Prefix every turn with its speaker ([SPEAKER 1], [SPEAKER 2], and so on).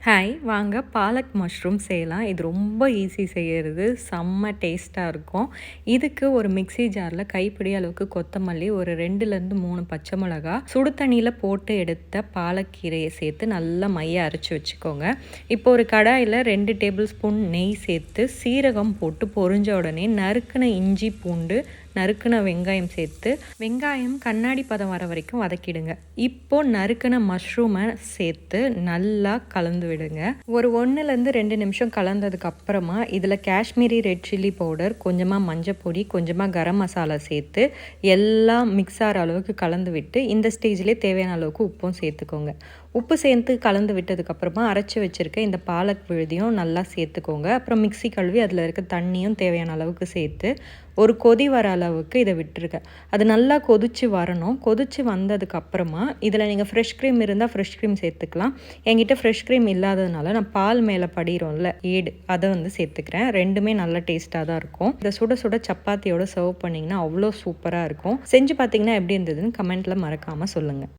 [SPEAKER 1] Hi வாங்க palak mushroom செய்யலாம். இது ரொம்ப ஈஸி செய்கிறது, செம்ம டேஸ்ட்டாக இருக்கும். இதுக்கு ஒரு மிக்ஸி ஜாரில் கைப்பிடி அளவுக்கு கொத்தமல்லி, ஒரு 2லேருந்து 3 பச்சை மிளகா, சுடு தண்ணியில் போட்டு எடுத்த பாலக்கீரையை சேர்த்து நல்லா மைய அரைச்சி வச்சுக்கோங்க. இப்போ ஒரு கடாயில் 2 டேபிள் ஸ்பூன் நெய் சேர்த்து சீரகம் போட்டு பொரிஞ்ச உடனே நறுக்கின இஞ்சி பூண்டு, நறுக்கின வெங்காயம் சேர்த்து வெங்காயம் கண்ணாடி பதம் வர வரைக்கும் வதக்கிடுங்க. இப்போ நறுக்கின மஷ்ரூமை சேர்த்து நல்லா கலந்து விடுங்க. ஒரு 1லேருந்து 2 நிமிஷம் கலந்ததுக்கு அப்புறமா இதில் காஷ்மீரி ரெட் சில்லி பவுடர், கொஞ்சமாக மஞ்சள் பொடி, கொஞ்சமாக கரம் மசாலா சேர்த்து எல்லாம் மிக்ஸ் ஆகிற அளவுக்கு கலந்து விட்டு இந்த ஸ்டேஜ்லேயே தேவையான அளவுக்கு உப்பும் சேர்த்துக்கோங்க. உப்பு சேர்த்து கலந்து விட்டதுக்கப்புறமா அரைச்சி வச்சுருக்க இந்த பாலக் விழுதியும் நல்லா சேர்த்துக்கோங்க. அப்புறம் மிக்ஸி கழுவி அதில் இருக்க தண்ணியும் தேவையான அளவுக்கு சேர்த்து ஒரு கொதி வர அளவுக்கு இதை விட்டுருங்க. அது நல்லா கொதித்து வரணும். கொதித்து வந்ததுக்கப்புறமா இதில் நீங்கள் ஃப்ரெஷ் க்ரீம் இருந்தால் ஃப்ரெஷ் க்ரீம் சேர்த்துக்கலாம். என்கிட்ட ஃப்ரெஷ் க்ரீம் இல்லாததுனால நான் பால் மேலே படிகிறோம்ல ஏடு, அதை சேர்த்துக்கிறேன். ரெண்டுமே நல்ல டேஸ்ட்டாக தான் இருக்கும். இதை சுட சுட சப்பாத்தியோட சர்வ் பண்ணிங்கன்னா அவ்வளோ சூப்பராக இருக்கும். செஞ்சு பார்த்தீங்கன்னா எப்படி இருந்ததுன்னு கமெண்ட்டில் மறக்காமல் சொல்லுங்கள்.